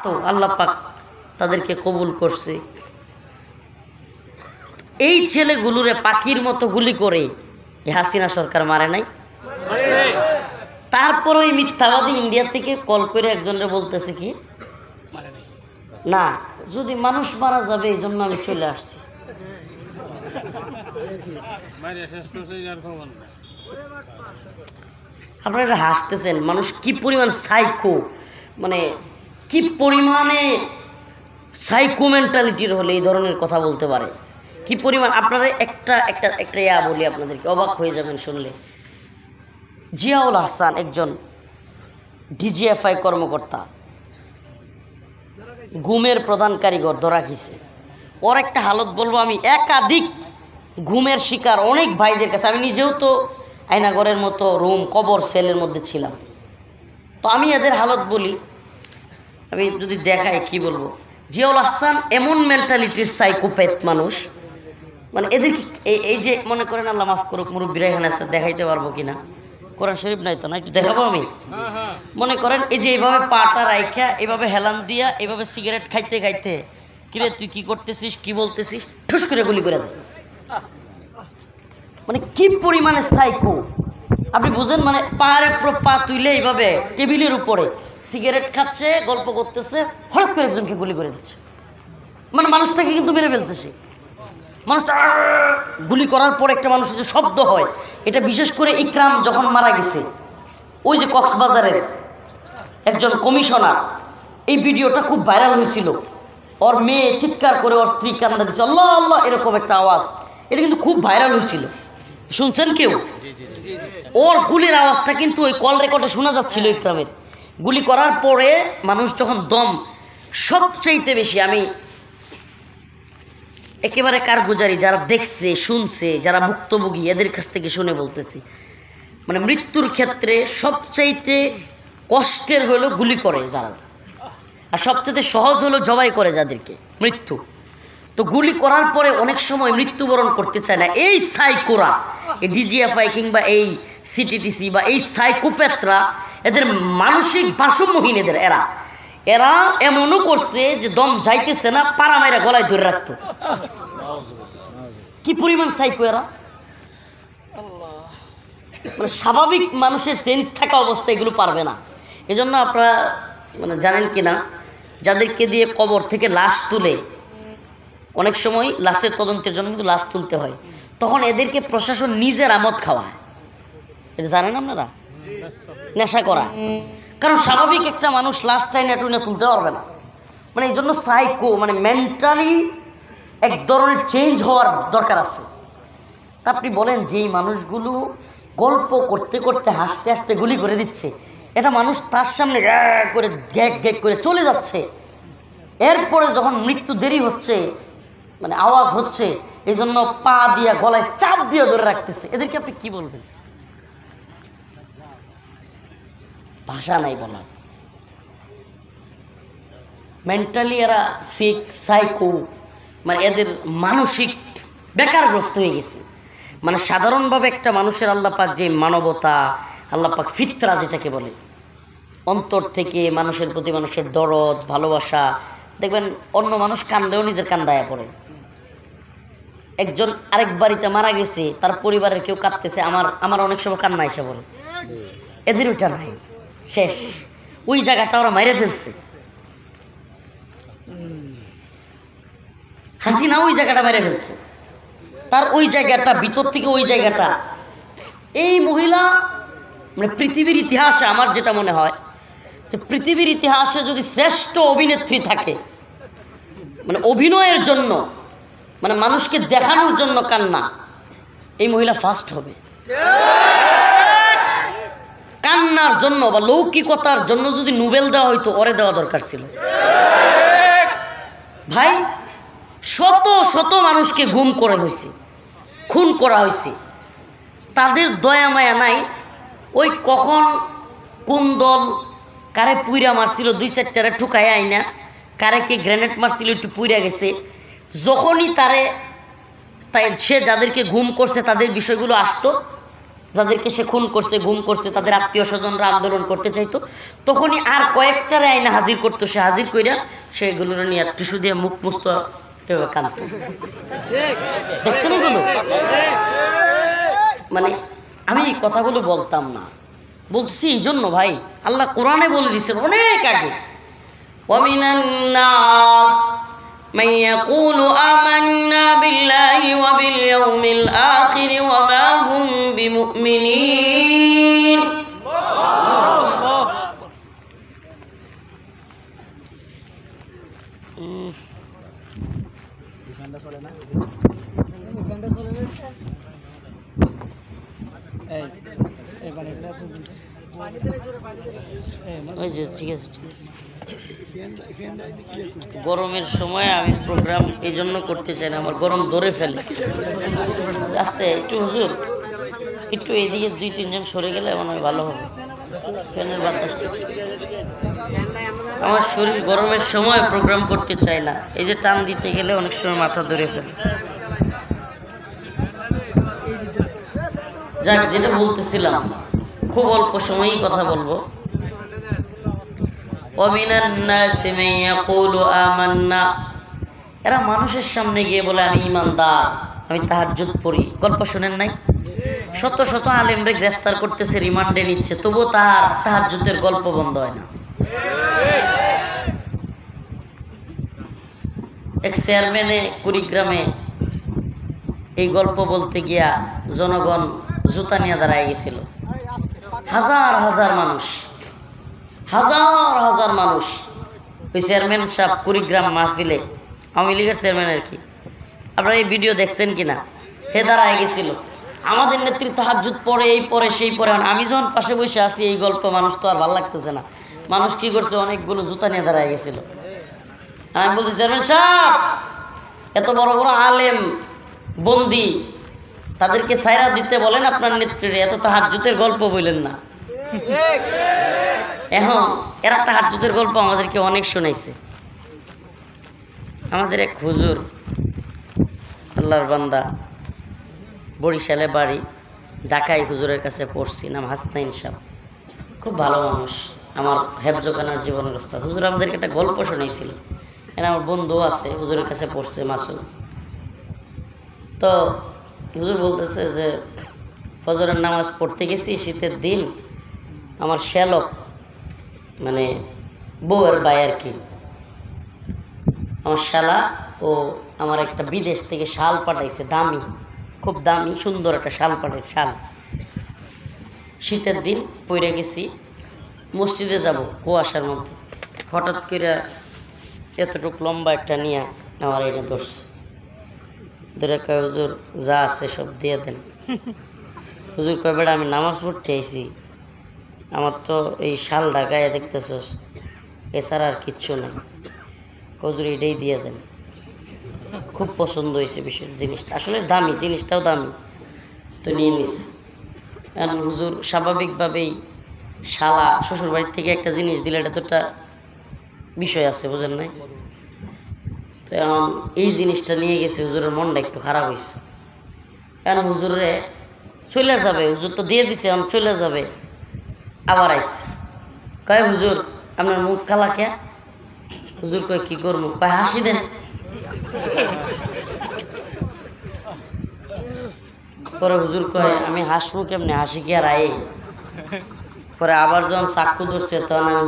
তো আল্লাহ পাক তাদেরকে কবুল করছে। এই ছেলেগুলোরে পাখির মতো গুলি করে হাসিনা সরকার মারে নাই। তারপর ওই মিথ্যাবাদী ইন্ডিয়া থেকে কল করে একজনের বলতেছে কি না, যদি মানুষ মারা যাবে এই জন্য আমি চলে আসছি। আপনারা হাসতেছেন, মানুষ কি পরিমাণ সাইকো, মানে কি পরিমাণে সাইকো মেন্টালিটির হলে এই ধরনের কথা বলতে পারে, কি পরিমাণ। আপনারা একটা ইয়া বলি, আপনাদেরকে অবাক হয়ে যাবেন শুনলে। জিয়াউল হাসান একজন ডিজিএফআই কর্মকর্তা, ঘুমের প্রধান কারিগর ধরা গেছে। ওর একটা হালত বলবো, আমি একাধিক ঘুমের শিকার অনেক ভাইদের কাছে, আমি নিজেও তো আয়নাগরের মতো রুম কবর সেলের মধ্যে ছিলাম, তো আমি এদের হালত বলি, আমি যদি দেখাই কি বলবো। জিয়াউল হাসান এমন মেন্টালিটির সাইকোপ্যাথ মানুষ, মানে এদেরকে এই যে মনে করেন, আল্লাহ মাফ করুক মুরব্বীরা এখানে আছে, দেখাইতে পারবো কিনা, কোরআন শরীফ নাই তো না, একটু দেখাবো আমি। মনে করেন এই যে এইভাবে পাটা রাইখা এইভাবে হেলান দিয়া এইভাবে সিগারেট খাইতে খাইতে, কিরে তুই কি করতেছিস কি বলতেছিস, ঠুস করে গুলি করে দেয়। মানে কি পরিমাণে সাইকো আপনি বুঝেন। মানে পায়ের উপর পা তুইলে এইভাবে টেবিলের উপরে সিগারেট খাচ্ছে, গল্প করতেছে, হঠাৎ করে একজনকে গুলি করে দিচ্ছে। মানে মানুষটাকে কিন্তু মেরে ফেলছে সে। মানুষটা গুলি করার পর একটা মানুষের যে শব্দ হয়, এটা বিশেষ করে ইকরাম যখন মারা গেছে, ওই যে কক্সবাজারের একজন কমিশনার, এই ভিডিওটা খুব ভাইরাল হয়েছিল। ওর মেয়ে চিৎকার করে ওর স্ত্রী কান্না দিচ্ছে, আল্লাহ আল্লাহ এরকম একটা আওয়াজ, এটা কিন্তু খুব ভাইরাল হয়েছিল। শুনছেন কেউ? ওর গুলির আওয়াজটা কিন্তু ওই কল রেকর্ডে শোনা যাচ্ছিল ইকরামের। গুলি করার পরে মানুষ যখন দম, সবচাইতে বেশি আমি একেবারে কারগুজারি, যারা দেখছে শুনছে, যারা ভুক্তভোগী, এদের কাছ থেকে শুনে বলতেছি, মানে মৃত্যুর ক্ষেত্রে সবচাইতে কষ্টের হলো গুলি করে যারা, আর সবচাইতে সহজ হলো জবাই করে যাদেরকে মৃত্যু। তো গুলি করার পরে অনেক সময় মৃত্যুবরণ করতে চায় না এই সাইকোরা, এই ডিজিএফআই কিংবা এই সিটিটিসি বা এই সাইকোপ্যাথরা, এদের মানসিক ভারসাম্যহীন, এরা এমনও করছে যে দম যাইতেছে না, পাড়া মাইরা গলায় ধরে রাখতো। কি পরিমাণ সাইকো এরা, মানে স্বাভাবিক মানুষের সেন্স থাকা অবস্থায় এগুলো পারবে না। এজন্য আপনারা মানে জানেন কিনা, যাদেরকে দিয়ে কবর থেকে লাশ তুলে, অনেক সময় লাশের তদন্তের জন্য কিন্তু লাশ তুলতে হয়, তখন এদেরকে প্রশাসন নিজের আমোদ খাওয়ায়। এটা জানেন আপনারা? নেশা করা। কারণ স্বাভাবিক একটা মানুষ লাশ টাইনে টুইনে তুলতে পারবে না। মানে এই জন্য সাইকো, মানে মেন্টালি এক ধরনের চেঞ্জ হওয়ার দরকার আছে। তা আপনি বলেন যে এই মানুষগুলো গল্প করতে করতে হাসতে হাসতে গুলি করে দিচ্ছে, এটা মানুষ তার সামনে করে গ্যাগ গ্যাগ করে চলে যাচ্ছে, এরপরে যখন মৃত্যু দেরি হচ্ছে, মানে আওয়াজ হচ্ছে, এই জন্য পা দিয়ে গলায় চাপ দিয়ে ধরে রাখতেছে, এদেরকে আপনি কি বলবেন? ভাষা নাই বলার। মেন্টালি এরা সিক, সাইকো, মানে এদের মানসিক বেকারগ্রস্ত হয়ে গেছে। মানে সাধারণভাবে একটা মানুষের আল্লাহ পাক যে মানবতা, আল্লাহ পাক ফিতরা যেটাকে বলে, অন্তর থেকে মানুষের প্রতি মানুষের দরদ ভালোবাসা, দেখবেন অন্য মানুষ কান্দেও নিজের কান্দায়া পড়ে। একজন আরেক বাড়িতে মারা গেছে, তার পরিবারের কেউ কাঁদতেছে, আমার অনেক সময় কান্না এসে পড়ে। এদের ওইটা নাই, শেষ। ওই জায়গাটা ওরা মেরে ফেলছে। হাসিনা ওই জায়গাটা মেরে ফেলছে, তার ওই জায়গাটা ভিতর থেকে, ওই জায়গাটা। এই মহিলা মানে পৃথিবীর ইতিহাসে আমার যেটা মনে হয় যে পৃথিবীর ইতিহাসে যদি শ্রেষ্ঠ অভিনেত্রী থাকে, মানে অভিনয়ের জন্য, মানে মানুষকে দেখানোর জন্য কান্না, এই মহিলা ফার্স্ট হবে। কান্নার জন্য বা লৌকিকতার জন্য যদি নোবেল দেওয়া হইতো, ওরে দেওয়া দরকার ছিল। ভাই, শত শত মানুষকে গুম করে হয়েছে, খুন করা হয়েছে, তাদের দয়া মায়া নাই। ওই কখন কোন দল কারে পুইরা মারছিল, 2-4টারে ঠুকাই আইনা, কারে কে গ্রেনেড মারছিল একটু পুইরা গেছে। যখনই তাই সে যাদেরকে গুম করছে তাদের বিষয়গুলো আসতো, যাদেরকে সে খুন করছে, গুম করছে, তাদের আত্মীয় স্বজনরা আন্দোলন করতে চাইতো, তখনই আর কয়েকটারে আইনে হাজির করতো। সে হাজির কইরা সেগুলোর নিয়ে টিস্যু দিয়ে মুখ মুছত, কাঁদত। দেখছেন এগুলো? মানে আমি এই কথাগুলো বলতাম না, বলছি এই জন্য ভাই, আল্লাহ কোরআনে বলে দিচ্ছেন অনেক আগে, ওয়ামিনান নাস মান ইয়াকুলু আমান্না বিল্লাহি ওয়া বিল ইয়াউমিল আখির ওয়া মা হুম বিমুমিনিন। ঠিক আছে, গরমের সময় আমি প্রোগ্রাম এই জন্য করতে চাই না, আমার গরম ধরে ফেলে। আস্তে একটু হুজুর, একটু এদিকে 2-3 জন সরে গেলে মনে হয় ভালো হবে, ফ্যানের বাতাসটা। আমার শরীর গরমের সময় প্রোগ্রাম করতে চাই না, এই যে টান দিতে গেলে অনেক সময় মাথা ধরে ফেলে। যাক, যেটা বলতেছিলাম, খুব অল্প সময়ই কথা বলবো। এরা মানুষের সামনে গিয়ে বলে আমি ইমানদার, আমি তাহাজ্জুদ পড়ি। গল্প শোনেন নাই? শত শত আলেমরে গ্রেফতার করতেছে, রিমান্ডে নিচ্ছে, তবুও তার তাহাজ্জুদের গল্প বন্ধ হয় না। এক চেয়ারম্যানে কুড়িগ্রামে এই গল্প বলতে গিয়া জনগণ জুতা নিয়ে দাঁড়ায় গেছিল। হাজার হাজার মানুষ, হাজার হাজার মানুষ। ওই চেয়ারম্যান সাহেব কুড়িগ্রাম মাহফিলে, আওয়ামী লীগের চেয়ারম্যান আর কি, আপনারা এই ভিডিও দেখছেন কিনা, হে দাঁড়ায় গেছিল। আমাদের নেত্রী তাহাজ্জুদ পড়ে, এই পরে সেই পরে। আমি যখন পাশে বসে আছি, এই গল্প মানুষ তো আর ভালো লাগতেছে না। মানুষ কি করছে, অনেকগুলো জুতা নিয়ে দাঁড়ায় গেছিল। আমি বলছি, চেয়ারম্যান সাহেব, এত বড় বড় আলেম বন্দি, তাদেরকে সায়রা দিতে বলেন আপনার নেত্রীর, এত তাহাজ্জুদের গল্প বললেন না। এখন এরা তাহাজ্জুদের গল্প আমাদেরকে অনেক শোনাইছে। আমাদের এক হুজুর, আল্লাহর বান্দা, বরিশালে বাড়ি, ঢাকায় হুজুরের কাছে পড়ছি, নাম হাসনাইন সাহেব, খুব ভালো মানুষ, আমার হেফজখানার জীবনের ওস্তাদ। হুজুর আমাদেরকে একটা গল্প শোনাইছিল। এরা আমার বন্ধু আছে, হুজুরের কাছে পড়ছে, মাসুদ। তো হুজুর বলতেছে যে ফজরের নামাজ পড়তে গেছি, শীতের দিন, আমার শ্যালক মানে বউয়ের ভাই আর কি, আমার শালা ও আমার একটা বিদেশ থেকে শাল পাঠাইছে, দামি, খুব দামি সুন্দর একটা শাল পাঠাইছে। শাল শীতের দিন পইরা গেছি, মসজিদে যাব কুয়াশার মধ্যে, হঠাৎ করে এতটুক লম্বা একটা নিয়ে আমার এটা ধরছে, ধরে কয় হুজুর যা আছে সব দিয়ে দেন। হুজুর কয় বেড়া আমি নামাজ পড়তে আইছি, আমার তো এই শাল ঢাকায় দেখতেছস, এছাড়া আর কিচ্ছু নেই, হুজুর এটাই দিয়ে দেন। খুব পছন্দ হয়েছে বিষয় জিনিসটা, আসলে দামি, জিনিসটাও দামি, তো নিয়ে নিছে। এখন হুজুর স্বাভাবিকভাবেই শালা শ্বশুর বাড়ির থেকে একটা জিনিস দিলে এটা তো একটা বিষয় আছে, বুঝেন নাই? তো এখন এই জিনিসটা নিয়ে গেছে, হুজুরের মনটা একটু খারাপ হয়েছে। এখন হুজুরে চলে যাবে, হুজুর তো দিয়ে দিছে, এখন চলে যাবে। আবার আইসে, কয় হুজুর আপনার মুখ কালা কে? হুজুর কয় কি করবো? কয় হাসি দেন। পরে হুজুর কয় আমি হাসবো কেমনি, হাসি কি আর আয়ে? পরে আবার যখন চাক্ষু ধরছে, তখন আমি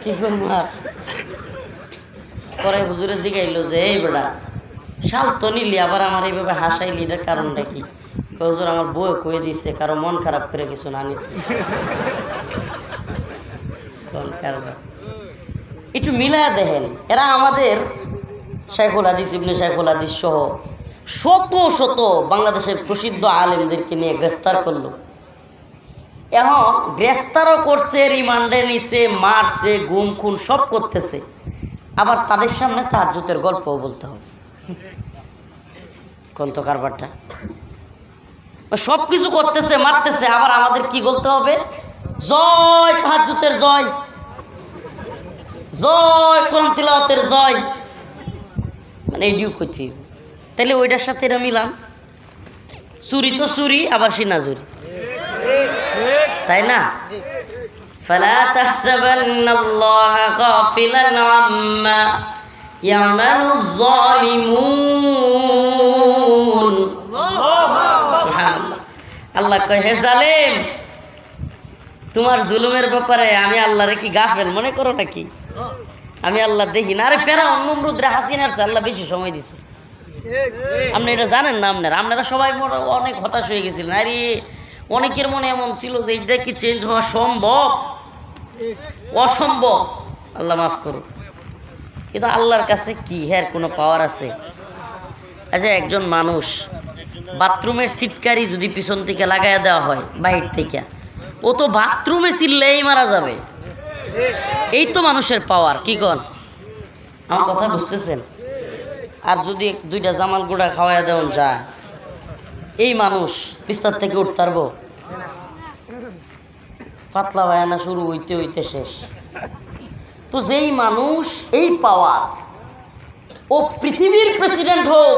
কি করবো আর? পরে হুজুরে জিগাইলো যে এই বেটা শাল তো নিলি, আবার আমার এইভাবে হাসাইলি, এটার কারণটা কি? হুজুর আমার বউ কয়ে দিছে, কারো মন খারাপ করে কিছু না নিতে। একটু মিলায়া দেখেন, এরা আমাদের শাইখুল হাদিস, ইবনে শাইখুল হাদিস সহ শত শত বাংলাদেশের প্রসিদ্ধ আলেমদেরকে নিয়ে গ্রেফতার করলো। এখন গ্রেফতারও করছে, রিমান্ডে নিছে, মারছে, গুম খুন সব করতেছে, আবার তাদের সামনে তাহাজ্জুদের গল্পও বলতে হবে। কোন তো কারবারটা, সব কিছু করতেছে, মারতেছে, আবার আমাদের কি বলতে হবে? জয় তাহাজ্জুদের জয়, জয় কোরআন তিলাওয়াতের জয়, মানে এডিও করছি। তাহলে ওইটার সাথে এরা মিলান, চুরি তো চুরি, আবার সিনাজুরি, তাই না? ফালা তাহসাবান্নাল্লাহা গাফিলান আম্মা ইয়ামালুয যালিমুন। সুবহানাল্লাহ। আল্লাহ কয়, হে জালেম, তোমার জুলুমের ব্যাপারে আমি আল্লাহরে কি গাফেল মনে করো নাকি? আমি আল্লাহ দেখি না? আরে ফেরাউন নমরুদরে হাসিনার চেয়ে আল্লাহ বেশি সময় দিছে। আপনি এটা জানেন না? আপনারা সবাই অনেক হতাশ হয়ে গেছিলেন। আরে অনেকের মনে এমন ছিল যে এটা কি চেঞ্জ হওয়া সম্ভব? অসম্ভব। আল্লাহ মাফ করুন। কিন্তু আল্লাহর কাছে কি হ্যাঁ কোনো পাওয়ার আছে? আচ্ছা, একজন মানুষ বাথরুমের সিটকারি যদি পিছন থেকে লাগাইয়া দেওয়া হয় বাহির থেকে, ও তো বাথরুমে চিল্লেই মারা যাবে। এই তো মানুষের পাওয়ার। কি কন? আমার কথা বুঝতেছেন? আর যদি দুইটা জামাল গুঁড়া খাওয়াইয়া দেওয়া যায়, এই মানুষ বিস্তার থেকে উঠতে পারবো? পাতলা বায়ানা শুরু হইতে হইতে শেষ। তো যেই মানুষ এই পাওয়ার, ও পৃথিবীর প্রেসিডেন্ট হোক,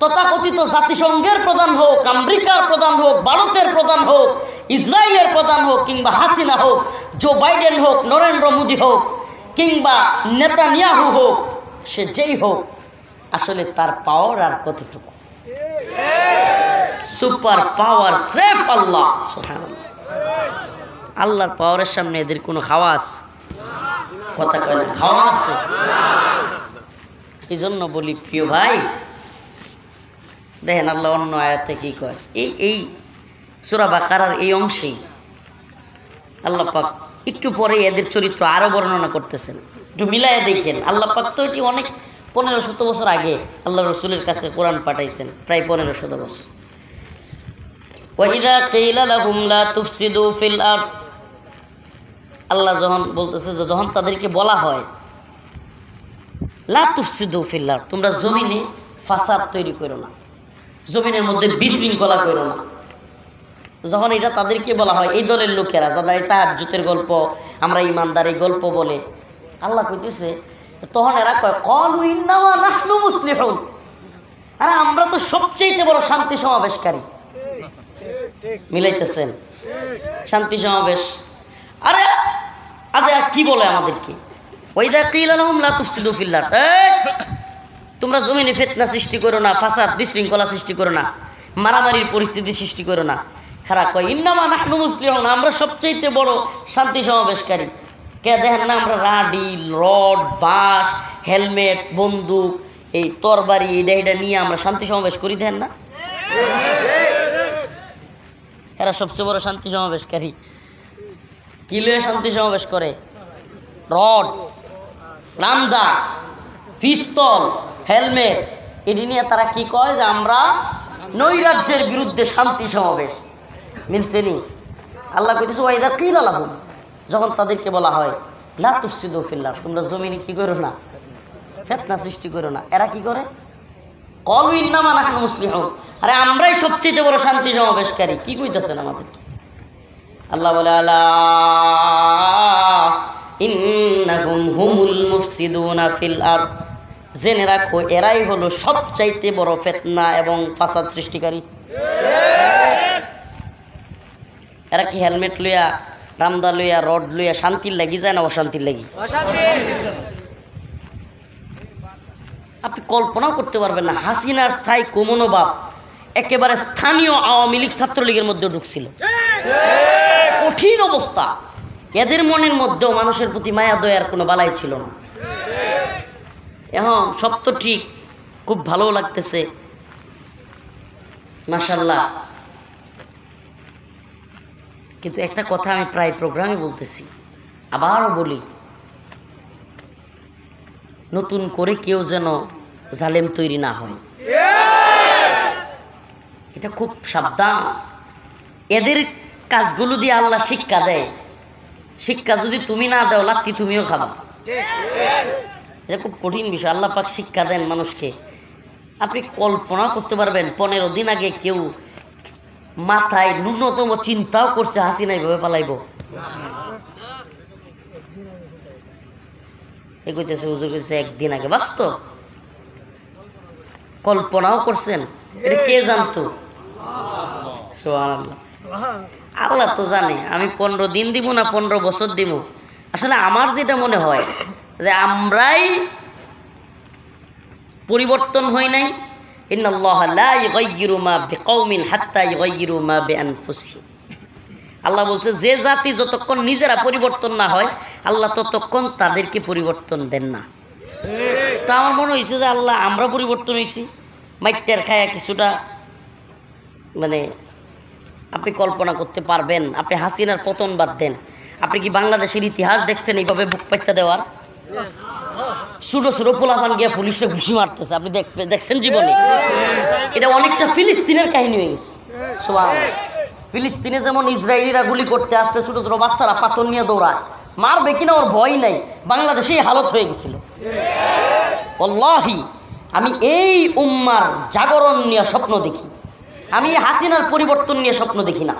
তথাকথিত জাতিসংঘের প্রধান হোক, আমেরিকার প্রধান হোক, ভারতের প্রধান হোক, ইসরায়েলের প্রধান হোক, কিংবা হাসিনা হোক, জো বাইডেন হোক, নরেন্দ্র মোদী হোক, কিংবা নেতানিয়াহু হোক, সে যেই হোক, আসলে তার পাওয়ার আর কতটুকু? সুপার পাওয়ার স্রেফ আল্লাহ। সুবহানাল্লাহ। আল্লাহর পাওয়ারের সামনে এদের কোনো খাওয়া আছে? কথা কয় না, খাওয়া আছে? এই জন্য বলি প্রিয় ভাই, দেখেন আল্লাহ অন্য আয়াতে কি কয়। এই সূরা বাকারার এই অংশেই আল্লাহ পাক একটু পরে এদের চরিত্র আরো বর্ণনা করতেছেন। একটু মিলাইয়া দেখেন। আল্লাহ পাক তো এটি অনেক 1500 বছর আগে আল্লাহ রসুলের কাছে কোরআন পাঠাইছেন, প্রায় 1500 বছর। ওয়াইদা কিলা লাহুম লা তুফসিদু ফিল আরদ, আল্লাহ যখন বলতেছে যে যখন তাদেরকে বলা হয় লা তুফসিদু ফিল আরদ, তোমরা জমিনে ফাসাদ তৈরি করো না, জমিনের মধ্যে বিশৃঙ্খলা করো না, যখন এটা তাদেরকে বলা হয়, এই দলের লোকেরা যারা এই তাহাজ্জুদের গল্প, আমরা ইমানদার এই গল্প বলে, আল্লাহ কইতেছে, তখন এরা কয় ক্বালু ইন্নামা নাহনু মুসলিহুন, আরে আমরা তো সবচেয়ে বড় শান্তি সমাবেশকারী। মিলাইতেছেন? শান্তি সমাবেশ। আরে আদে কি বলে আমাদেরকে? ওয়াইদা কিলা লাহুম লা তুফসিদু ফিল আরদ, তোমরা জমিনে ফিতনা সৃষ্টি করো না, ফাসাদ বিশৃঙ্খলা সৃষ্টি করো না, মারামারির পরিস্থিতি সৃষ্টি করো না। খারাপ কয় ইন্নামা নাহনু মুসলিহুন, আমরা সবচেয়ে বড় শান্তি সমাবেশকারী। কে দেখেন না আমরা রাডি, রড, বাঁশ, হেলমেট, বন্দুক, এই তরবারি, এটা নিয়ে আমরা শান্তি সমাবেশ করি, দেখেন না? এরা সবচেয়ে বড় শান্তি সমাবেশকারী। কি লয়ে শান্তি সমাবেশ করে? রড, রামদা, পিস্তল, হেলমেট, এটি নিয়ে তারা কি কয় যে আমরা নৈরাজ্যের বিরুদ্ধে শান্তি সমাবেশ। মিলছে নি? আল্লাহ কইতেছে ওয়াইদা কিলা লাহুম, যখন তাদেরকে বলা হয় লা তুফসিদু ফিল আরদ, তোমরা জমিনে কি করো না, ফিতনা সৃষ্টি করো না, এরা কি করে? ক্বালু ইন্নামা নাহনু মুসলিহুন, আরে আমরাই সবচেয়ে বড় শান্তি সমাবেশকারী। কি কইতেছেন আমাদেরকে? আল্লাহ বলে আলা ইন্নাহুম হুমুল মুফসিদুনা ফিল আরদ, জেনে রাখো এরাই হলো সবচাইতে বড় ফিতনা এবং ফাসাদ সৃষ্টিকারী। এরা কি হেলমেট লইয়া, রামদা লইয়া, রড লইয়া শান্তির লাগি যায় না অশান্তির লাগি? আপনি কল্পনাও করতে পারবেন না, হাসিনার ছাই মনোভাব একেবারে স্থানীয় আওয়ামী লীগ ছাত্রলীগের মধ্যে ঢুকছিল। কঠিন অবস্থা। এদের মনের মধ্যেও মানুষের প্রতি মায়া দয়ার কোনো বালাই ছিল না। এখন সব তো ঠিক, খুব ভালো লাগতেছে, মাশাআল্লাহ। কিন্তু একটা কথা আমি প্রায় প্রোগ্রামে বলতেছি, আবারও বলি, নতুন করে কেউ যেন জালেম তৈরি না হয়, এটা খুব সাবধান। এদের কাজগুলো দিয়ে আল্লাহ শিক্ষা দেয়, শিক্ষা যদি তুমি না দাও লাত্তি তুমিও খাবা। এটা খুব কঠিন বিষয়। আল্লাহ পাক শিক্ষা দেন মানুষকে। আপনি কল্পনা করতে পারবেন 15 দিন আগে কেউ মাথায় ন্যূনতম চিন্তাও করছে হাসিনা এইভাবে পালাইব? এ কইতেছে হুজুর কইছে একদিন আগে, বাস্তব কল্পনাও করছেন? এটা কে জানতো? সুবহানাল্লাহ। আল্লাহ তো জানে আমি 15 দিন দিব না 15 বছর দিব। আসলে আমার যেটা মনে হয় যে আমরাই পরিবর্তন হই নাই। ইন্নাল্লাহা লা ইউগাইয়িরু মা বিকাউমিন হাত্তা ইউগাইয়িরু মা বিআনফুসিহিম। আল্লাহ বলছে যে জাতি যতক্ষণ নিজেরা পরিবর্তন না হয় আল্লাহ ততক্ষণ তাদেরকে পরিবর্তন দেন না। তা আমার মনে হয়েছে যে আল্লাহ আমরা পরিবর্তন হয়েছি মাইটের খায়া কিছুটা, মানে আপনি কল্পনা করতে পারবেন, আপনি হাসিনার পতন বাদ দেন, আপনি কি বাংলাদেশের ইতিহাস দেখছেন এইভাবে বুক পাইতে দেওয়ার? ছোটো ছোটো পোলাপান গিয়া পুলিশে ঘুষি মারতেছে, আপনি দেখছেন জীবনে? এটা অনেকটা ফিলিস্তিনের কাহিনী হয়ে গেছে। সুবহানাল্লাহ। ফিলিস্তিনে যেমন ইসরায়েলিরা গুলি করতে আসলে ছোটো ছোটো বাচ্চারা পাথর নিয়ে দৌড়ায়, মারবে কিনা ওর ভয় নাই। বাংলাদেশে এই হালত হয়ে গেছিল। ওয়াল্লাহি আমি এই উম্মার জাগরণ নিয়ে স্বপ্ন দেখি, আমি হাসিনার পরিবর্তন নিয়ে স্বপ্ন দেখি না।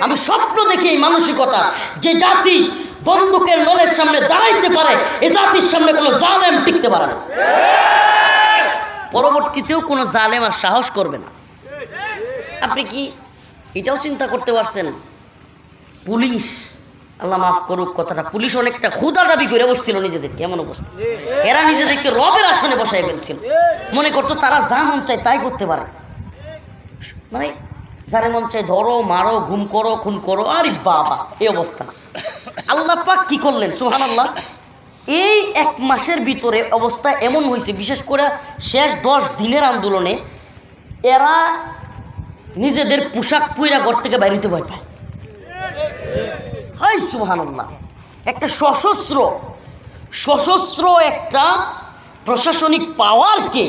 আমি স্বপ্ন দেখি এই মানসিকতা, যে জাতি বন্দুকের নলের সামনে দাঁড়াইতে পারে এ জাতির সামনে কোনো জালেম টিকতে পারে না, পরবর্তীতেও কোনো জালেম আর সাহস করবে না। আপনি কি এটাও চিন্তা করতে পারছেন? পুলিশ, আল্লাহ মাফ করুক কথাটা, পুলিশ অনেকটা ক্ষুধা দাবি করে বসছিল নিজেদেরকে, এমন অবস্থা এরা নিজেদেরকে রবের আসনে বসাই ফেলছিল, মনে করতো তারা যা মন চায় তাই করতে পারে। মানে যারে মন চায় ধরো, মারো, গুম করো, খুন করো, আরে বাবা এই অবস্থা। আল্লাহ পাক কি করলেন? সুবহানাল্লাহ। এই 1 মাসের ভিতরে অবস্থা এমন হয়েছে, বিশেষ করে শেষ 10 দিনের আন্দোলনে এরা নিজেদের পোশাক পুইরা ঘর থেকে বাইরেতে ভয় পায়। হাই সুবহানাল্লাহ। একটা সশস্ত্র একটা প্রশাসনিক পাওয়ারকে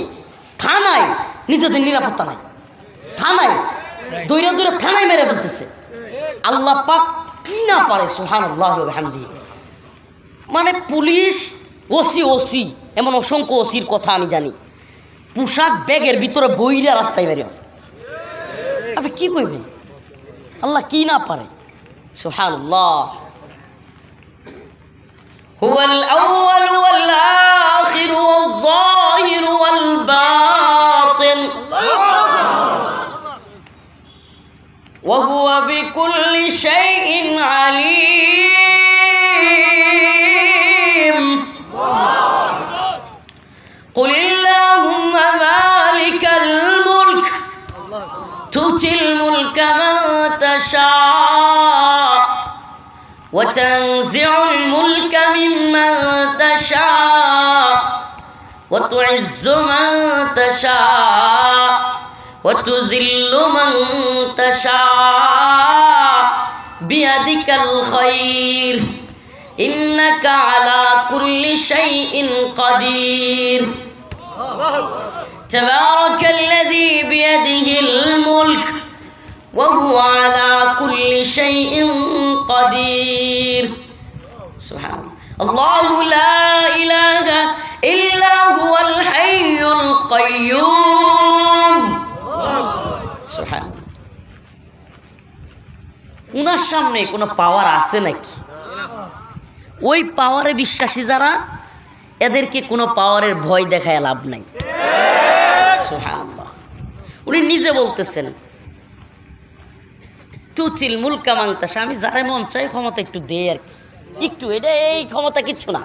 থানায়, নিজেদের নিরাপত্তা নাই, থানায় দৌড়ে দৌড়ে থানায় মেরে ফেলতেছে। আল্লাহ পাক কি না পারে, সুবহানাল্লাহ ওয়া বিহামদিহি। মানে পুলিশ ওসি এমন অসংখ্য ওসির কথা আমি জানি, পোশাক ব্যাগের ভিতরে বইরা রাস্তায় বেরিয়ে। আপনি কি কইবেন? আল্লাহ কি না পারে, সুবহানাল্লাহ। হুয়াল আউয়াল ওয়াল আখির ওয়াল যাহির ওয়াল বাতিন ওয়া হুয়া বিকুল্লি শাইইন আলীম। কুলিল্লাহুম্মা মালিকাল মুলক তুতিল মুলকা মান তাশা ওয়া তানজিউল মুলকা মিম্মান তাশা ওয়া তুইজ্জু মান তাশা ওয়া তুযিল্লু মান তাশা বিয়াদিকাল খায়র ইন্নাকা আলা কুল্লি শাইইন কাদির। তাবারাকাল্লাযী বিয়াদিহিল মুলক ওয়া হুয়া আলা কুল্লি শাইইন কাদির। সুবহানাল্লাহ। আল্লাহু লা ইলাহা ইল্লা হুয়াল হাইয়ুল কাইয়্যুম। সুবহানাল্লাহ। উনার সামনে কোনো পাওয়ার আছে নাকি? ওই পাওয়ারে বিশ্বাসী যারা, এদেরকে কোনো পাওয়ারের ভয় দেখায় লাভ নাই। সুবহানাল্লাহ। উনি নিজে বলতেছেন তুতিল মুলকা মান তাশা, আমি যারে মন চাই ক্ষমতা একটু দেই আর কি, একটু, এটা এই ক্ষমতা কিচ্ছু না।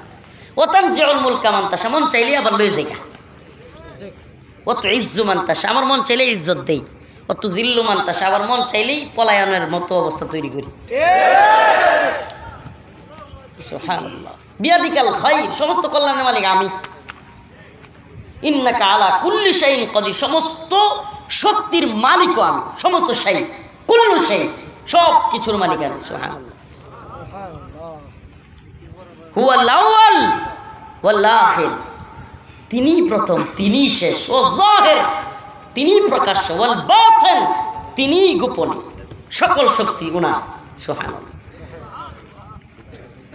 ওয়া তানজিউল মুলকা মান তাশা, মন চাইলে আবার লয়ে যাই। ওয়া তুইজ্জু মান তাশা, আমার মন চাইলে ইজ্জত দেই। ওয়া তুযিল্লু মান তাশা, আবার মন চাইলেই পলায়নের মতো অবস্থা তৈরি করি। সুবহানাল্লাহ। বিয়াদিকাল খায়র, সমস্ত কল্যাণের মালিক আমি। ইন্নাকা আলা কুল্লি শাইইন কাদির, সমস্ত শক্তির মালিকও আমি, সমস্ত শাই, কুল্লু শাই, সব কিছুর মালিক আমি। সুবহানাল্লাহ। হুয়াল আউয়াল ওয়াল আখির, তিনি প্রথম, তিনি শেষ। ও যাহির, তিনি প্রকাশ্য। ওয়াল বাতিন, তিনি গোপনে। সকল শক্তি উনার। সুবহানাল্লাহ,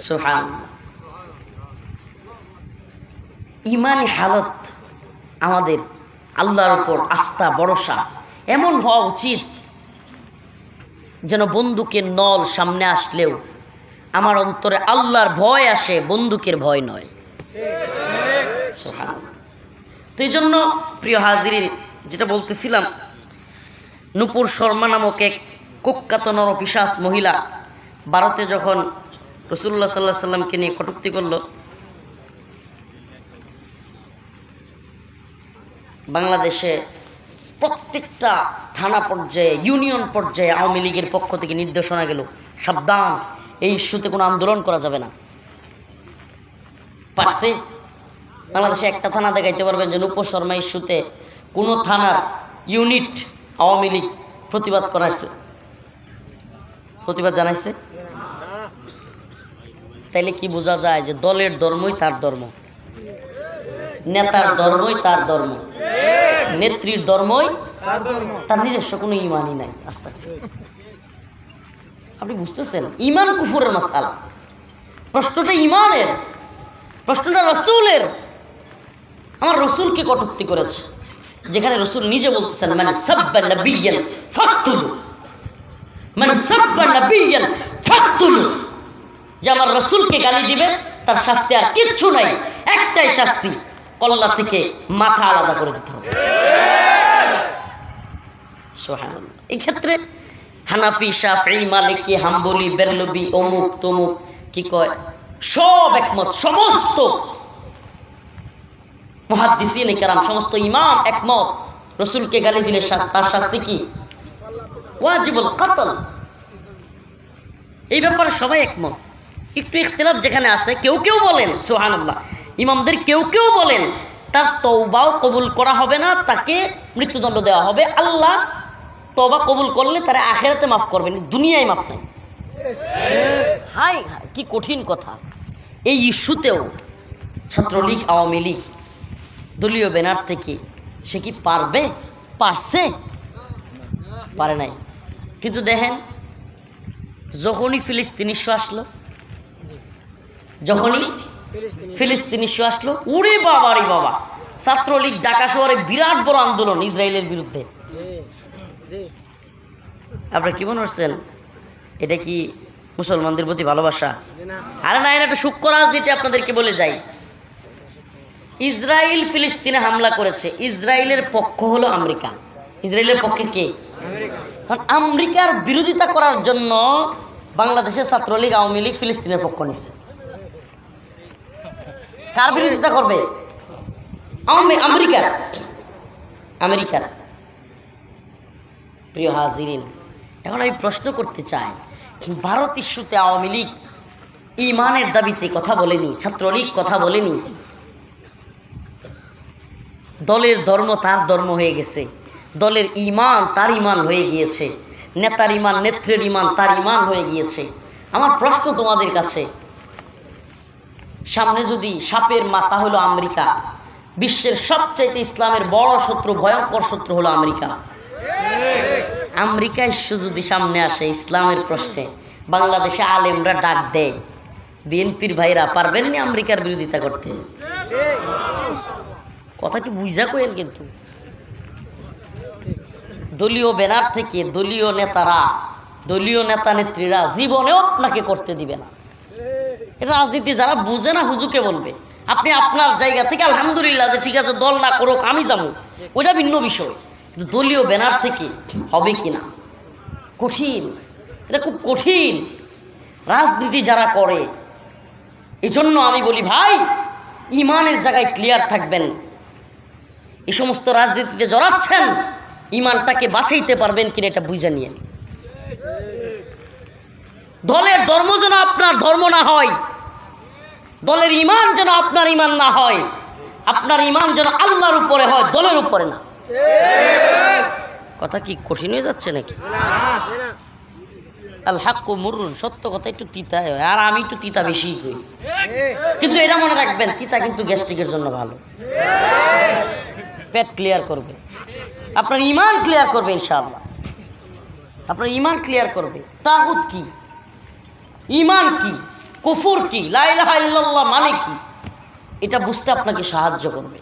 সুবহানাল্লাহ। ইমানি হালত আমাদের আল্লাহর উপর আস্থা ভরসা এমন হওয়া উচিত যেন বন্দুকের নল সামনে আসলেও আমার অন্তরে আল্লাহর ভয় আসে, বন্দুকের ভয় নয়। সুবহানাল্লাহ। তো এই জন্য প্রিয় হাজিরিন, যেটা বলতেছিলাম, নূপুর শর্মা নামক এক কুখ্যাত নরপিশাচ মহিলা ভারতে যখন রাসূলুল্লাহ সাল্লাল্লাহু আলাইহি সাল্লামকে নিয়ে কটূক্তি করলো, বাংলাদেশে প্রত্যেকটা থানা পর্যায়ে, ইউনিয়ন পর্যায়ে আওয়ামী লীগের পক্ষ থেকে নির্দেশনা গেল, সাবধান, এই ইস্যুতে কোনো আন্দোলন করা যাবে না। পারছে? বাংলাদেশে একটা থানা দেখাইতে পারবেন যে নূপুর শর্মা ইস্যুতে কোনো থানার ইউনিট আওয়ামী লীগ প্রতিবাদ করাইছে, প্রতিবাদ জানাইছে? তাইলে কি বোঝা যায় যে দলের ধর্মই তার ধর্ম, নেতার ধর্মই তার ধর্ম, নেত্রীর ধর্মই তার নিজস্ব কোনো ইমানই নাই। আস্তাগফিরুল্লাহ। আপনি বুঝতেছেন? ইমান কুফুরের মাসআলা। প্রশ্নটা ইমানের, প্রশ্নটা রাসূলের। আমার রাসূলকে কটূক্তি করেছে, যেখানে রাসূল নিজে বলতেছেন মান সাব্বা নাবিয়্যান ফাকতুলু, মান সাব্বা নাবিয়্যান ফাকতুলু, যে আমার রাসূলকে গালি দিবে তার শাস্তি আর কিচ্ছু নাই, একটাই শাস্তি, কল্লা থেকে মাথা আলাদা করে দিতে হবে। সুবহানাল্লাহ। এই ক্ষেত্রে হানাফি, শাফিঈ, মালিকি, হাম্বলি, বেরলভী, অমুক তমুক কি কয়, সব একমত, সমস্ত মুহাদ্দিসিন কেরাম, সমস্ত ইমাম একমত, রাসূলকে গালি দিলে তার শাস্তি কি? ওয়াজিবুল কতল। এই ব্যাপারে সবাই একমত। একটু ইখতিলাফ যেখানে আছে, কেউ কেউ বলেন, সুবহানাল্লাহ, ইমামদের কেউ কেউ বলেন তার তওবাও কবুল করা হবে না, তাকে মৃত্যুদণ্ড দেওয়া হবে। আল্লাহ তওবা কবুল করলে তারা আখিরাতে মাফ করবেন, দুনিয়ায় মাফ নাই। হাই হাই, কি কঠিন কথা। এই ইস্যুতেও ছাত্রলীগ, আওয়ামী লীগ দলীয় ব্যানার থেকে সে কি পারবে? পারছে? পারে নাই। কিন্তু দেখেন, যখনই ফিলিস্তিনি ইস্যু আসলো, যখনই ফিলিস্তিনি ইস্যু আসলো, উড়ে বাবা রে বাবা, ছাত্রলীগ ঢাকা শহরে বিরাট বড় আন্দোলন ইসরায়েলের বিরুদ্ধে। আপনারা কি মনে করছেন এটা কি মুসলমানদের প্রতি ভালোবাসা? আরে না, এটা সূক্ষ্ম রাজনীতি। আপনাদেরকে বলে যাই, ইসরায়েল ফিলিস্তিনে হামলা করেছে, ইসরায়েলের পক্ষ হলো আমেরিকা। ইসরায়েলের পক্ষে কে? কারণ আমেরিকার বিরোধিতা করার জন্য বাংলাদেশের ছাত্রলীগ, আওয়ামী লীগ ফিলিস্তিনের পক্ষ নিচ্ছে। কার বিরোধিতা করবে? আমেরিকার। আমেরিকার। প্রিয় হাজিরিন, এখন আমি প্রশ্ন করতে চাই, ভারত ইস্যুতে আওয়ামী লীগ ইমানের দাবিতে কথা বলেনি, ছাত্রলীগ কথা বলেনি। দলের ধর্ম তার ধর্ম হয়ে গেছে, দলের ইমান তার ইমান হয়ে গিয়েছে, নেতার ইমান, নেত্রের ইমান তার ইমান হয়ে গিয়েছে। আমার প্রশ্ন তোমাদের কাছে, সামনে যদি সাপের মাথা হলো আমেরিকা, বিশ্বের সবচাইতে ইসলামের বড় শত্রু, ভয়ঙ্কর শত্রু হলো আমেরিকা, আমেরিকা ইস্যু যদি সামনে আসে ইসলামের প্রশ্নে, বাংলাদেশে আলেমরা ডাক দেয়, বিএনপির ভাইরা পারবেন না আমেরিকার বিরোধিতা করতে? কথা কি বুঝা কইেন? কিন্তু দলীয় ব্যানার থেকে দলীয় নেতারা, দলীয় নেতা নেত্রীরা জীবনেও আপনাকে করতে দিবে না। এটা রাজনীতি যারা বুঝে না হুজুকে বলবে। আপনি আপনার জায়গা থেকে আলহামদুলিল্লাহ যে ঠিক আছে, দল না করুক আমি যাবো, ওইটা ভিন্ন বিষয়। কিন্তু দলীয় ব্যানার থেকে হবে কি না, কঠিন। এটা খুব কঠিন রাজনীতি যারা করে। এই জন্য আমি বলি ভাই, ইমানের জায়গায় ক্লিয়ার থাকবেন। এই সমস্ত রাজনীতিতে জড়াচ্ছেন, ইমানটাকে বাঁচাইতে পারবেন কিনা এটা বুঝে নিয়ে। দলের ধর্ম যেন আপনার ধর্ম না হয়, দলের ইমান যেন আপনার ইমান না হয়, আপনার ইমান যেন আল্লাহর উপরে হয়, দলের উপরে না। কথা কি কঠিন হয়ে যাচ্ছে নাকি? আল হাক্কু মুররুন, সত্য কথা একটু তিতা হয়, আর আমি একটু তিতা বেশি করি। কিন্তু এটা মনে রাখবেন, তিতা কিন্তু গ্যাস্ট্রিকের জন্য ভালো, পেট ক্লিয়ার করবে, আপনার ইমান ক্লিয়ার করবে ইনশাআল্লাহ, আপনার ইমান ক্লিয়ার করবে। তাগুত কি, ইমান কি, কুফর কি, লা ইলাহা ইল্লাল্লাহ মানে কি, এটা বুঝতে আপনাকে সাহায্য করবে।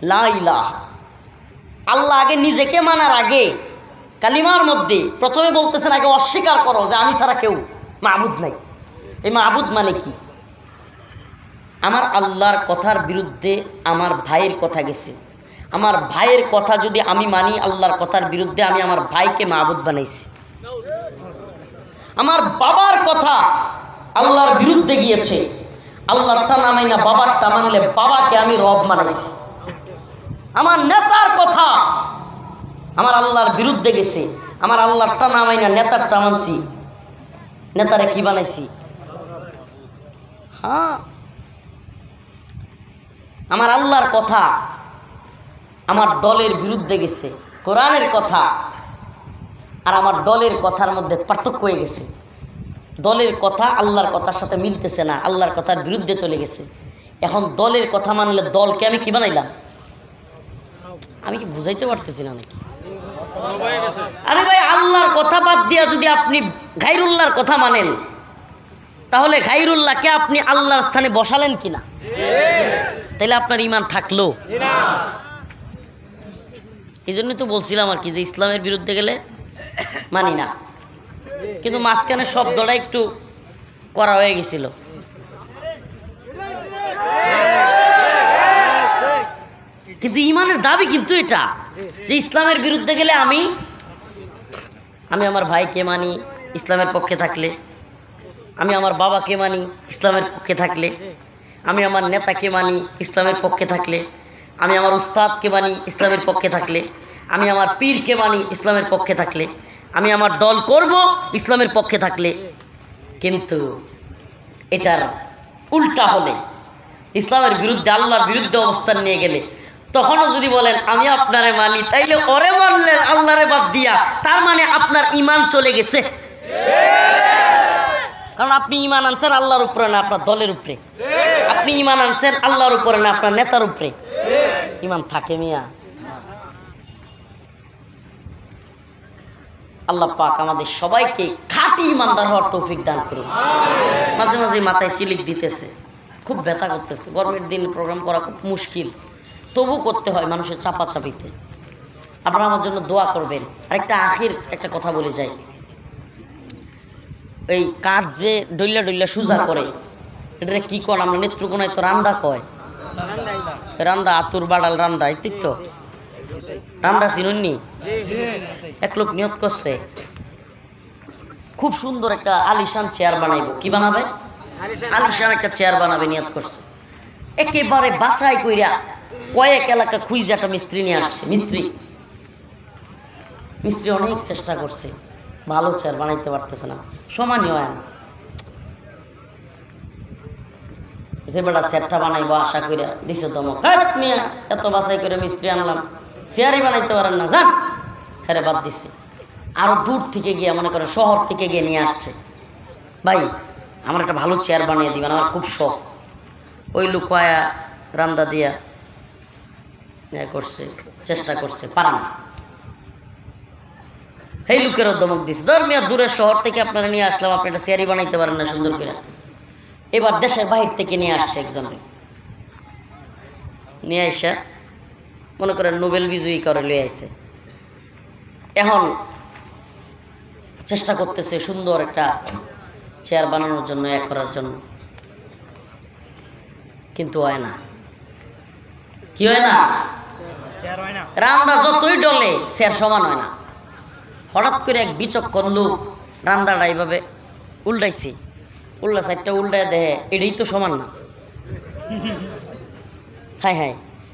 লা ইলাহা, আল্লাহ আগে নিজেকে মানার আগে কালিমার মধ্যে প্রথমে বলতেছেন আগে অস্বীকার করো যে আমি ছাড়া কেউ মাবুদ নাই। এই মাবুদ মানে কি? আমার আল্লাহর কথার বিরুদ্ধে আমার ভাইয়ের কথা গেছে, আমার ভাইয়ের কথা যদি আমি মানি, আল্লাহর কথার বিরুদ্ধে আমি আমার ভাইকে মাবুদ বানাইছি। আমার বাবার কথা আল্লাহর বিরুদ্ধে গিয়েছে, আল্লাহরটা না মাইনা বাবারটা মানলে বাবাকে আমি রব মানাইছি। আমার নেতার কথা আমার আল্লাহর বিরুদ্ধে গেছে, আমার আল্লাহরটা না মাইনা নেতারটা মানছি, নেতারে কি বানাইছি? হ্যাঁ, আমার আল্লাহর কথা আমার দলের বিরুদ্ধে গেছে, কোরআনের কথা আর আমার দলের কথার মধ্যে পার্থক্য হয়ে গেছে। দলের কথা আল্লাহর কথার সাথে মিলতেছে না, আল্লাহর কথার বিরুদ্ধে চলে গেছে। এখন দলের কথা মানলে দলকে আমি কি বানাইলাম? আমি কি বুঝাইতে পারতেছি না নাকি? আরে ভাই, আল্লাহর কথা বাদ দিয়া যদি আপনি গায়রুল্লাহর কথা মানেন, তাহলে গায়রুল্লাহকে আপনি আল্লাহর স্থানে বসালেন কিনা? তাইলে আপনার ঈমান থাকলো? এই জন্যই তো বলছিলাম আর কি, যে ইসলামের বিরুদ্ধে গেলে মানি না। কিন্তু মাঝখানে শব্দটা একটু করা হয়ে গেছিল। কিন্তু ঈমানের দাবি কিন্তু এটা, যে ইসলামের বিরুদ্ধে গেলে আমি আমার ভাইকে মানি ইসলামের পক্ষে থাকলে, আমি আমার বাবাকে মানি ইসলামের পক্ষে থাকলে, আমি আমার নেতাকে মানি ইসলামের পক্ষে থাকলে, আমি আমার উস্তাদকে মানি ইসলামের পক্ষে থাকলে, আমি আমার পীরকে মানি ইসলামের পক্ষে থাকলে, আমি আমার দল করব ইসলামের পক্ষে থাকলে। কিন্তু এটার উল্টা হলে, ইসলামের বিরুদ্ধে আল্লাহর বিরুদ্ধে অবস্থান নিয়ে গেলে, তখনও যদি বলেন আমি আপনারে মানি, তাইলে ওরে মানলেন আল্লাহরে বাদ দিয়া, তার মানে আপনার ঈমান চলে গেছে। কারণ আপনি ঈমান আনছেন আল্লাহর উপরে না আপনার দলের উপরে, আপনি ঈমান আনছেন আল্লাহর উপরে না আপনার নেতার উপরে। ঈমান থাকে মিয়া? আল্লাহ পাক আমাদের সবাইকে খাঁটি ঈমানদার হওয়ার তৌফিক দান করুন। মাঝে মাঝে মাথায় চিলিক দিতেছে, খুব ব্যথা করতেছে। গরমের দিন প্রোগ্রাম করা খুব মুশকিল, তবু করতে হয় মানুষের চাপাচাপিতে। আপনারা আমার জন্য দোয়া করবেন। আরেকটা একটা কথা বলে যাই, এই কাঠ যে ডইলা ডইলা সুজা করে, এটা কি কর? আমরা নেত্রকোনায় তো রান্দা কয়, রান্দা আতুর বাড়াল রান্দা, এই তো রান্দা চিনুননি? এক লোক নিয়ত করছে খুব সুন্দর একটা আলিশান চেয়ার বানাইব। কি বানাবে? আলিশান একটা চেয়ার বানাবে নিয়ত করছে। একেবারে বাছাই কইরা কয়েক এলাকা খুঁজে একটা মিস্ত্রি নিয়ে আসছে। মিস্ত্রি অনেক চেষ্টা করছে, ভালো চেয়ার বানাইতে পারতেছে না, সমানই হয় না। যে বেটা চেয়ারটা বানাইবো আশা করে দিছে দমক, মিয়া এত বাছাই করে মিস্ত্রি আনলাম, চেয়ারই বানাইতে পারেন না, যান। হেরে বাদ দিছে। আরো দূর থেকে গিয়ে, মনে করেন শহর থেকে গিয়ে নিয়ে আসছে, ভাই আমার একটা ভালো চেয়ার বানিয়ে দিবেন, আমার খুব শখ। ওই লোক আয়া রান্দা দিয়া করছে, চেষ্টা করছে, পারে না। এই লোকেরও দমক দিছে, ধর মিয়া দূরের শহর থেকে আপনারা নিয়ে আসলাম, আপনি একটা চেয়ারই বানাইতে পারেন না সুন্দর করে। এবার দেশের বাহির থেকে নিয়ে আসছে একজন, নিয়ে আসা মনে করেন নোবেল বিজয়ী করে লিয়ে আইছে। এখন চেষ্টা করতেছে সুন্দর একটা চেয়ার বানানোর জন্য, করার জন্য, কিন্তু হয় না। কি হয় না? রান্দা যতই ডলে চেয়ার সমান হয় না। হঠাৎ করে এক বিচক্ষণ লোক রান্দাটা এইভাবে উল্টাইছে, উল্টা সাইডটা উল্টায় দেহে এটাই তো সমান না। হাই হাই,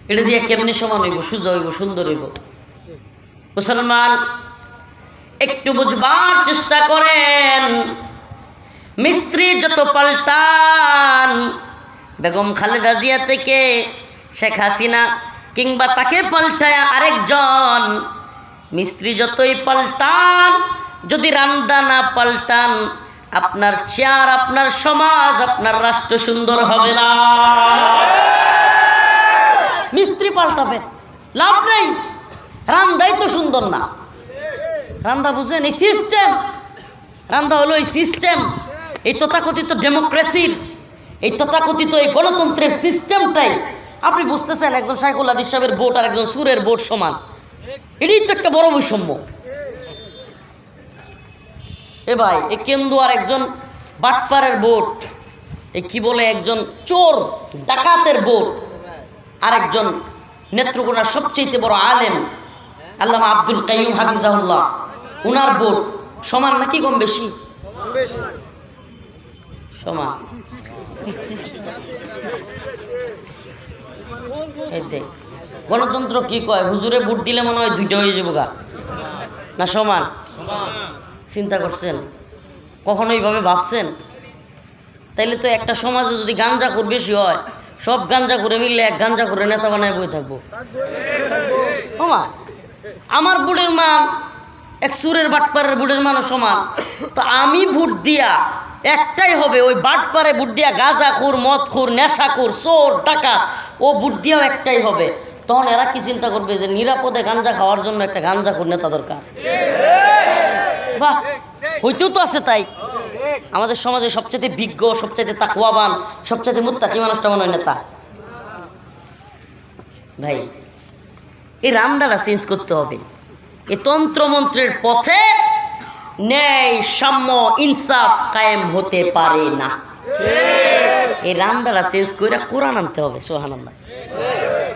এটা দিয়ে কেমনি সমান হইব, সুজা হইব, সুন্দর হইব? মুসলমান একটু বুঝবার চেষ্টা করেন। মিস্ত্রি যত পাল্টান, বেগম খালেদা জিয়া থেকে শেখ হাসিনা কিংবা তাকে পাল্টায় আরেকজন, মিস্ত্রি যতই পাল্টান, যদি রান্দা না পাল্টান, আপনার চেয়ার, আপনার সমাজ, আপনার রাষ্ট্র সুন্দর হবে না। মিস্ত্রি পাল্টাবে লাভ নেই, রান্দাই তো সুন্দর না। রান্দা বুঝেন? এই সিস্টেম, রান্দা হলো এই সিস্টেম, এই তথাকথিত ডেমোক্রেসির, এই তথাকথিত এই গণতন্ত্রের সিস্টেমটাই আপনি বুঝতেছেন। একজন শাইখুল হাদিস সাহেবের ভোট আর একজন সুরের ভোট সমান, এটাই তো একটা বড় বৈষম্য। এ ভাই, এ কেন্দু আর একজন বাটপারের ভোট, এ কি বলে একজন চোর ডাকাতের ভোট, আরেকজন নেত্রকোনার সবচেয়ে বড় আলেম আল্লামা আব্দুল কাইয়ুম হাফিজাহুল্লাহ, উনার ভোট সমান নাকি কম বেশি? সমান। গণতন্ত্র কি কয়? হুজুরে ভোট দিলে মনে হয় দুইটা হয়ে যাবো গা, না সমান? চিন্তা করছেন কখনো এইভাবে ভাবছেন? তাইলে তো একটা সমাজে যদি গাঞ্জাখোর বেশি হয়, সব গাঞ্জাখোরে মিললে এক গাঞ্জাখোরে নেতা বানায় বই থাকবো। আমার বুড়ের মান এক সুরের বাটপাড়ের বুড়ের মানও সমান। তো আমি ভোট দিয়া একটাই হবে, ওই বাটপাড়ে ভোট দিয়া গাঁজাখোর, মদখোর, নেশাখোর, চোর, ডাকাত, ও ভোট দিয়াও একটাই হবে। তখন এরা কি চিন্তা করবে যে নিরাপদে গাঞ্জা খাওয়ার জন্য একটা গাঞ্জাখোর নেতা দরকার। বাহ, হইতেও তো আছে তাই। আমাদের সমাজে সবচেয়ে বিজ্ঞ, সবচেয়ে তাকওয়াবান, সবচেয়ে মুত্তাকি মানুষটা মনে হয় নেতা। ভাই, এই রান্দাটা চেঞ্জ করতে হবে। এই তন্ত্রমন্ত্রের পথে ন্যায়, সাম্য, ইনসাফ কায়েম হতে পারে না। এই রান্দাটা চেঞ্জ করে কোরআন আনতে হবে। সুবহানাল্লাহ।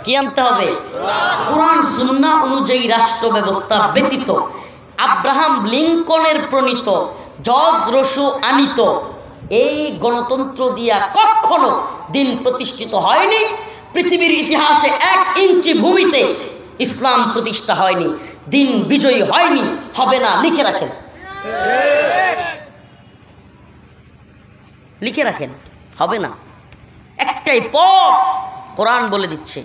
কি আনতে হবে? কোরআন সুন্নাহ অনুযায়ী রাষ্ট্র ব্যবস্থা ব্যতীত আব্রাহাম লিঙ্কনের প্রণীত, জর্জ রসু আনিত এই গণতন্ত্র দিয়া কখনো দিন প্রতিষ্ঠিত হয়নি। পৃথিবীর ইতিহাসে 1 ইঞ্চি ভূমিতে ইসলাম প্রতিষ্ঠা হয়নি, দিন বিজয়ী হয়নি, হবে না। লিখে রাখেন, লিখে রাখেন, হবে না। একটাই পথ কোরআন বলে দিচ্ছে,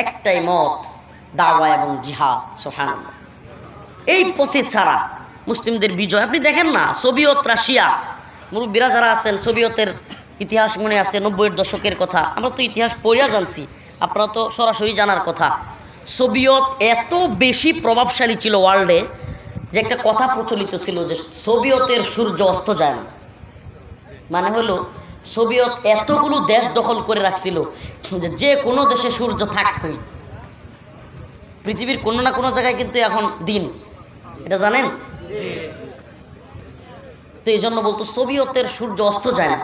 একটাই মত, দাওয়া এবং জিহাদ। সুবহানাল্লাহ। এই পথে ছাড়া মুসলিমদের বিজয়। আপনি দেখেন না, সোভিয়েত রাশিয়া, মুরব্বীরা যারা আছেন সোভিয়েতের ইতিহাস মনে আছে, 90-এর দশকের কথা। আমরা তো ইতিহাস পড়িয়া জানছি, আপনারা তো সরাসরি জানার কথা। সোভিয়েত এত বেশি প্রভাবশালী ছিল ওয়ার্ল্ডে যে একটা কথা প্রচলিত ছিল যে সোভিয়েতের সূর্য অস্ত যায় না। মানে হলো সোভিয়েত এতগুলো দেশ দখল করে রাখছিল যে কোনো দেশে সূর্য থাকতই। পৃথিবীর কোনো না কোনো জায়গায় কিন্তু এখন দিন, এটা জানেন? তো এই জন্য বলতো সোভিয়েতের সূর্য অস্ত যায় না।